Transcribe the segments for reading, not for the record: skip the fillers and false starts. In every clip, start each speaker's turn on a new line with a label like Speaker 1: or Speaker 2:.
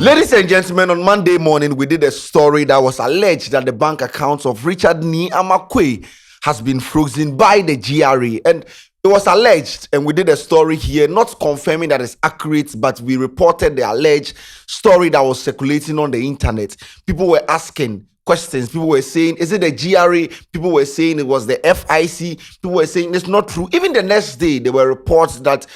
Speaker 1: Ladies and gentlemen, on Monday morning, we did a story that was alleged that the bank accounts of Richard Quaye has been frozen by the GRA. And it was alleged, and we did a story here, not confirming that it's accurate, but we reported the alleged story that was circulating on the internet. People were asking questions. People were saying, is it the GRA? People were saying it was the FIC. People were saying it's not true. Even the next day, there were reports that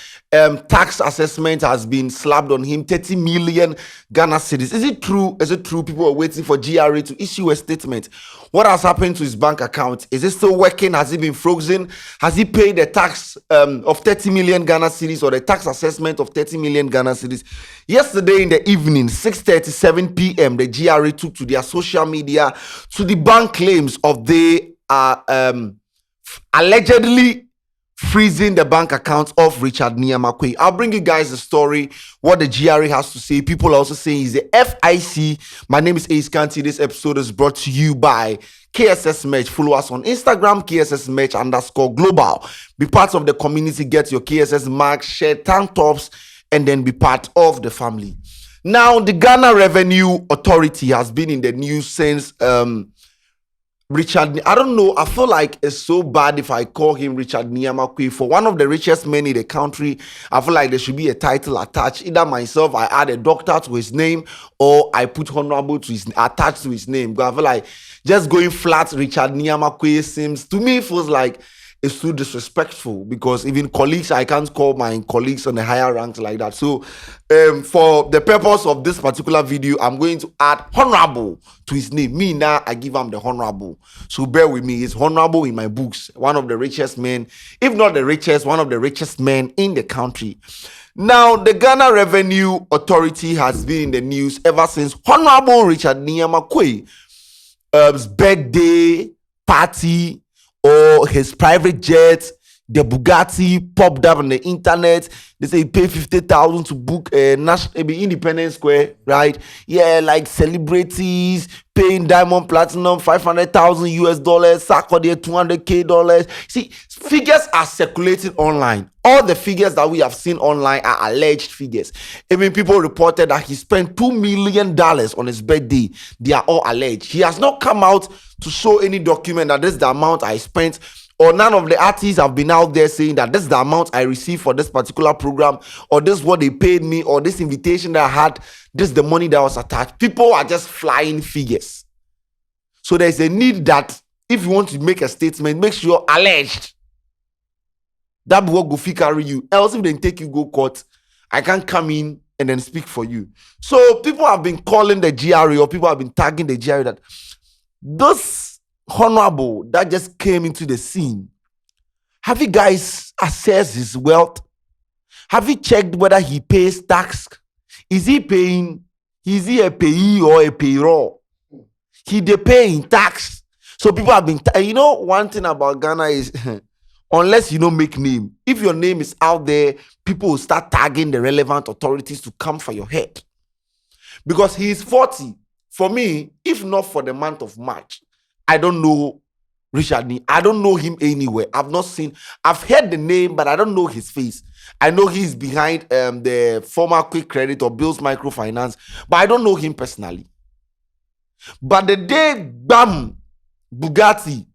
Speaker 1: tax assessment has been slapped on him, 30 million Ghana cedis. Is it true? Is it true? People are waiting for GRA to issue a statement. What has happened to his bank account? Is it still working? Has it been frozen? Has he paid the tax of 30 million Ghana cedis or the tax assessment of 30 million Ghana cedis? Yesterday in the evening, 6:37 p.m., the GRA took to their social media to debunk claims of they are allegedly freezing the bank account of Richard Quaye. I'll bring you guys the story, what the GRA has to say. People are also saying he's the FIC. My name is Ace Kanti. This episode is brought to you by KSS Merch. Follow us on Instagram, KSS Merch_global. Be part of the community. Get your KSS mark, share tank tops, and then be part of the family. Now, the Ghana Revenue Authority has been in the news since Richard, I don't know, I feel like it's so bad if I call him Richard Quaye. For one of the richest men in the country, I feel like there should be a title attached. Either myself, I add a doctor to his name, or I put honorable to his attached to his name. Because I feel like just going flat Richard Quaye seems, to me, feels like it's too disrespectful, because even colleagues, I can't call my colleagues on the higher ranks like that. So for the purpose of this particular video, I'm going to add honorable to his name. Me now, I give him the honorable. So bear with me. He's honorable in my books. One of the richest men, if not the richest, one of the richest men in the country. Now, the Ghana Revenue Authority has been in the news ever since Honorable Richard Quaye's birthday party, or his private jet, the Bugatti popped up on the internet. They say he paid 50,000 to book a national Independence Square, right? Yeah, like celebrities paying diamond platinum $500,000 US, Sarkodie $200K. See, figures are circulating online. All the figures that we have seen online are alleged figures. Even people reported that he spent $2 million on his birthday. They are all alleged. He has not come out to show any document that this is the amount I spent, or none of the artists have been out there saying that this is the amount I received for this particular program, or this is what they paid me, or this invitation that I had, this is the money that was attached. People are just flying figures. So there's a need that if you want to make a statement, make sure alleged. That will go carry you. Else if they take you go court, I can't come in and then speak for you. So people have been calling the GRA, or people have been tagging the GRA that this honorable that just came into the scene, have you guys assessed his wealth? Have you checked whether he pays tax? Is he paying? Is he a payee or a payroll? He they paying tax. So people have been, you know, one thing about Ghana is unless you don't make name, if your name is out there, people will start tagging the relevant authorities to come for your head. Because he is 40. For me, if not for the month of March, I don't know Richard Nee. I don't know him anywhere. I've not seen, I've heard the name, but I don't know his face. I know he's behind the former Quick Credit or Bills Microfinance, but I don't know him personally. But the day, bam, Bugatti,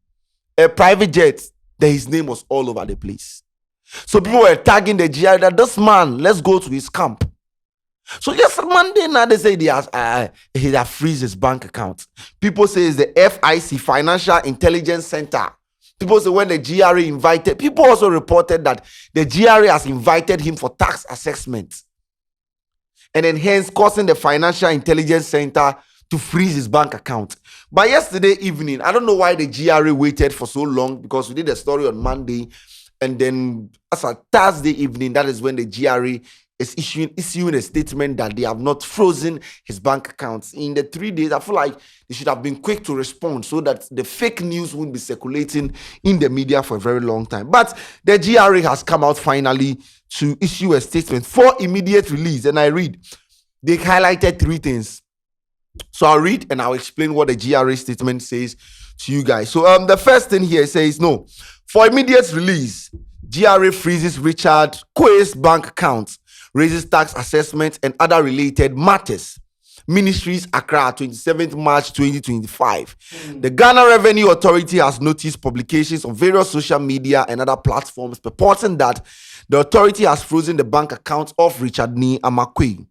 Speaker 1: a private jet, then his name was all over the place. So people were tagging the GRA that this man, let's go to his camp. So yes, Monday now they say he has freeze his bank account. People say it's the FIC, Financial Intelligence Center. People say when the GRA invited, people also reported that the GRA has invited him for tax assessment. And then hence causing the Financial Intelligence Center to freeze his bank account. But yesterday evening, I don't know why the GRA waited for so long, because we did a story on Monday. And then as a Thursday evening, that is when the GRA is issuing a statement that they have not frozen his bank accounts. In the 3 days, I feel like they should have been quick to respond so that the fake news won't be circulating in the media for a very long time. But the GRA has come out finally to issue a statement for immediate release. And I read, they highlighted 3 things. So I'll read and I'll explain what the GRA statement says to you guys. So the first thing here says, no, for immediate release, GRA freezes Richard Quaye's bank accounts, raises tax assessments and other related matters. Ministries, Accra, 27th March 2025. The Ghana Revenue Authority has noticed publications on various social media and other platforms purporting that the authority has frozen the bank account of Richard Quaye,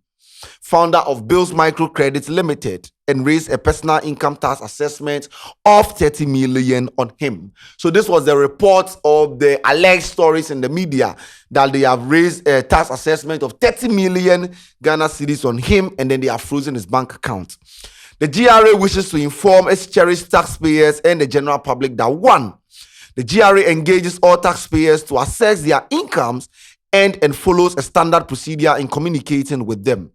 Speaker 1: founder of Bills Microcredit Limited, and raised a personal income tax assessment of 30 million on him. So this was the report of the alleged stories in the media that they have raised a tax assessment of 30 million Ghana cedis on him, and then they have frozen his bank account. The GRA wishes to inform its cherished taxpayers and the general public that 1. The GRA engages all taxpayers to assess their incomes and follows a standard procedure in communicating with them.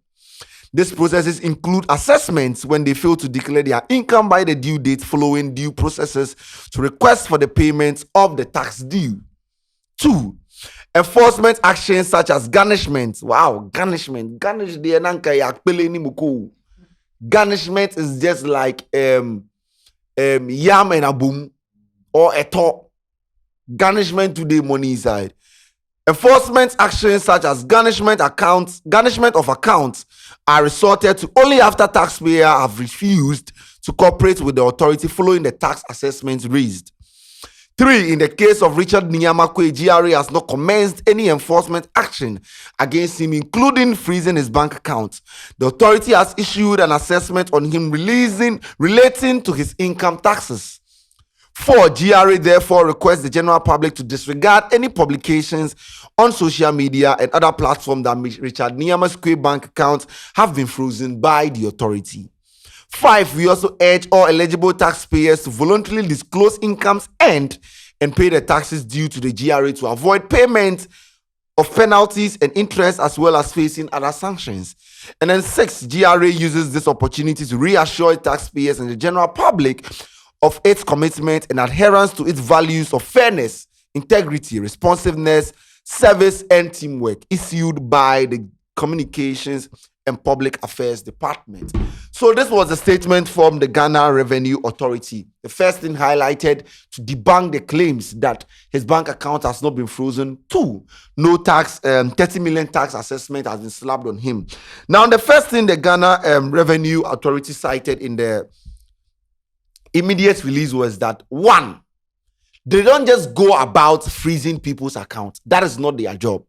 Speaker 1: These processes include assessments when they fail to declare their income by the due date, following due processes to request for the payment of the tax due. 2. Enforcement actions such as garnishment. Wow, garnishment. Garnish the nanka ya pele ni muko. Garnishment is just like yam and a boom or a top. Garnishment today money inside. Enforcement actions such as garnishment of accounts are resorted to only after taxpayers have refused to cooperate with the authority following the tax assessments raised. 3. In the case of Richard Quaye, GRA has not commenced any enforcement action against him, including freezing his bank account. The authority has issued an assessment on him relating to his income taxes. 4. GRA therefore requests the general public to disregard any publications on social media and other platforms that Richard Quaye bank accounts have been frozen by the authority. 5. We also urge all eligible taxpayers to voluntarily disclose incomes and pay the taxes due to the GRA to avoid payment of penalties and interest, as well as facing other sanctions. And then 6. GRA uses this opportunity to reassure taxpayers and the general public of its commitment and adherence to its values of fairness, integrity, responsiveness, service, and teamwork, issued by the Communications and Public Affairs Department. So this was a statement from the Ghana Revenue Authority. The first thing highlighted to debunk the claims that his bank account has not been frozen. 2, no tax, 30 million tax assessment has been slapped on him. Now, the first thing the Ghana Revenue Authority cited in the immediate release was that 1, they don't just go about freezing people's accounts. That is not their job.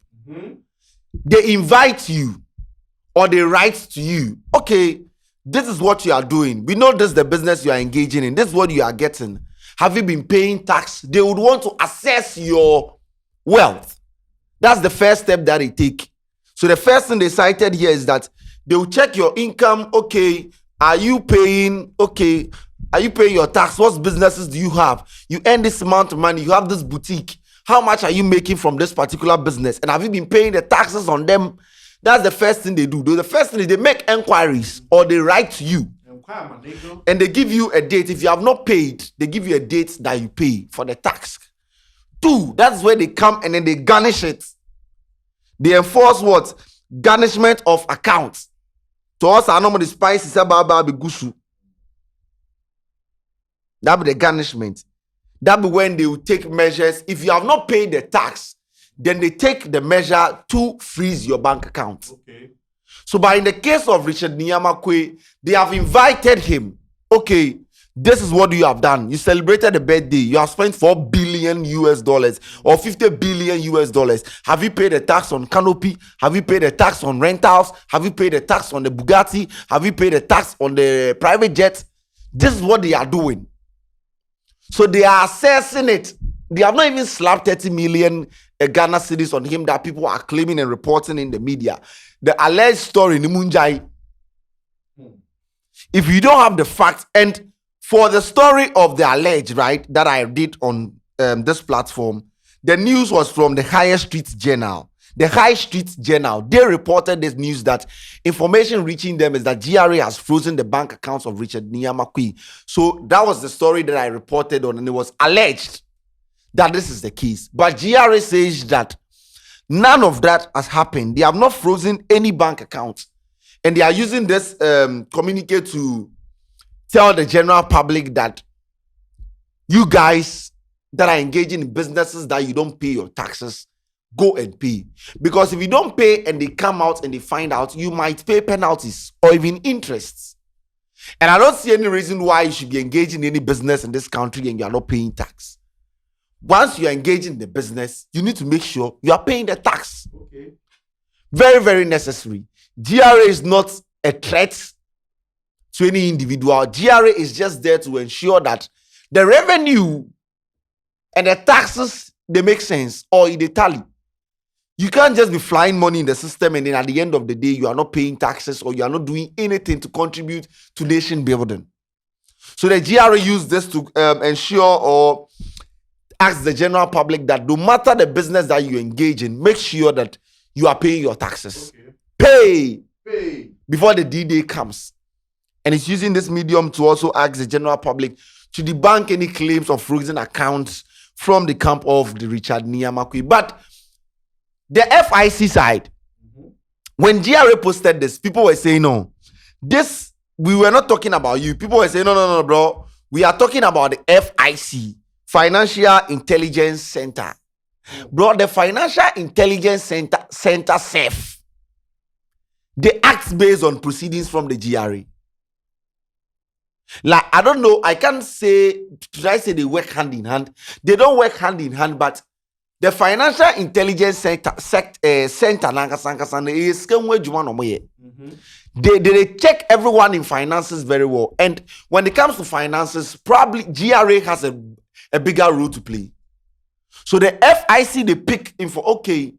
Speaker 1: They invite you or they write to you, okay, this is what you are doing. We know this is the business you are engaging in. This is what you are getting. Have you been paying tax? They would want to assess your wealth. That's the first step that they take. So the first thing they cited here is that they will check your income. Okay, are you paying? Okay, are you paying your tax? What businesses do you have? You earn this amount of money. You have this boutique. How much are you making from this particular business? And have you been paying the taxes on them? That's the first thing they do. The first thing is they make enquiries or they write to you. And they give you a date. If you have not paid, they give you a date that you pay for the tax. 2, that's where they come and then they garnish it. They enforce what? Garnishment of accounts. To us, I know the spice is about gusu. That be the garnishment. That be when they will take measures. If you have not paid the tax, then they take the measure to freeze your bank account. Okay. So, but in the case of Richard Quaye, they have invited him. Okay, this is what you have done. You celebrated a birthday. You have spent $4 billion or $50 billion. Have you paid the tax on canopy? Have you paid the tax on rentals? Have you paid the tax on the Bugatti? Have you paid the tax on the private jet? This is what they are doing. So they are assessing it. They have not even slapped 30 million Ghana cedis on him that people are claiming and reporting in the media. The alleged story in Munjai. If you don't have the facts, and for the story of the alleged, right, that I did on this platform, the news was from the High Street Journal. The High Street Journal, they reported this news that information reaching them is that GRA has frozen the bank accounts of Richard Quaye. So that was the story that I reported on, and it was alleged that this is the case. But GRA says that none of that has happened. They have not frozen any bank accounts. And they are using this communique to tell the general public that you guys that are engaging in businesses that you don't pay your taxes, go and pay. Because if you don't pay and they come out and they find out, you might pay penalties or even interests. And I don't see any reason why you should be engaging in any business in this country and you are not paying tax. Once you are engaging in the business, you need to make sure you are paying the tax.
Speaker 2: Okay.
Speaker 1: Very, very necessary. GRA is not a threat to any individual. GRA is just there to ensure that the revenue and the taxes, they make sense or they tally. You can't just be flying money in the system and then at the end of the day, you are not paying taxes or you are not doing anything to contribute to nation building. So the GRA use this to ensure or ask the general public that no matter the business that you engage in, make sure that you are paying your taxes.
Speaker 2: Okay.
Speaker 1: Pay before the D-Day comes. And it's using this medium to also ask the general public to debunk any claims of frozen accounts from the camp of the Richard Quaye. But the FIC side, when GRA posted this, people were saying, no, this, we were not talking about you. People were saying, no, bro. We are talking about the FIC, Financial Intelligence Center. Bro, the Financial Intelligence Center SEF, they act based on proceedings from the GRA. Like, I don't know, I can't say, should I say they work hand in hand? They don't work hand in hand, but the Financial Intelligence Center they check everyone in finances very well. And when it comes to finances, probably GRA has a bigger role to play. So the FIC, they pick info. Okay,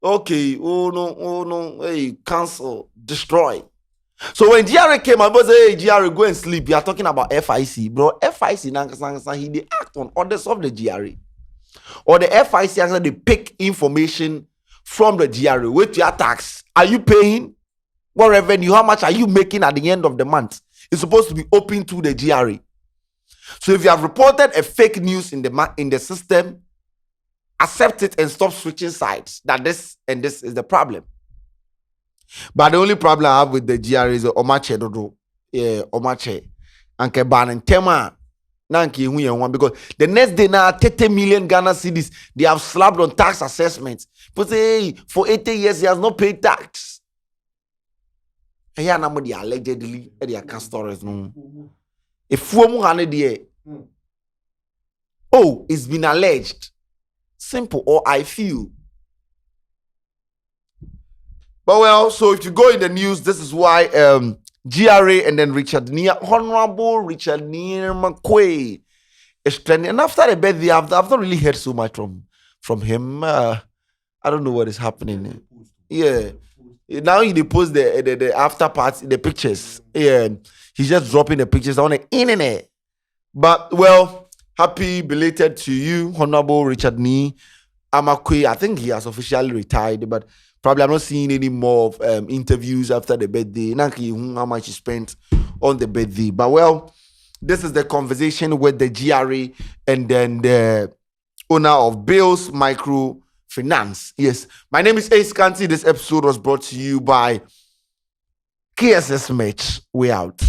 Speaker 1: oh no, hey, cancel, destroy. So when GRA came and say, hey, GRA, go and sleep, you are talking about FIC, bro. FIC, they act on orders of the GRA. Or the FIC actually they pick information from the GRA. With your tax, are you paying? What revenue? How much are you making at the end of the month? It's supposed to be open to the GRA. So if you have reported a fake news in the system, accept it and stop switching sides. That this is the problem. But the only problem I have with the GRA is Omache Dodo. Yeah, Omache. Anke ban and Tema. Because the next day now 30 million Ghana cedis they have slapped on tax assessments. But say for 80 years he has not paid tax. And yeah, now they allegedly they are stories no. If oh, it's been alleged. Simple, or I feel. But well, so if you go in the news, this is why GRA and then Honorable Richard Quaye is trending. And after the birthday, I've not really heard so much from him. I don't know what is happening. Yeah. Now he post the after party, the pictures. Yeah. He's just dropping the pictures on the internet. But well, happy belated to you, Honorable Richard Quaye. I think he has officially retired, but probably I'm not seeing any more of interviews after the birthday. How much he spent on the birthday. But well, this is the conversation with the GRA and then the owner of Bills Microfinance. Yes, my name is Ace Kanti. This episode was brought to you by KSS Match. We out.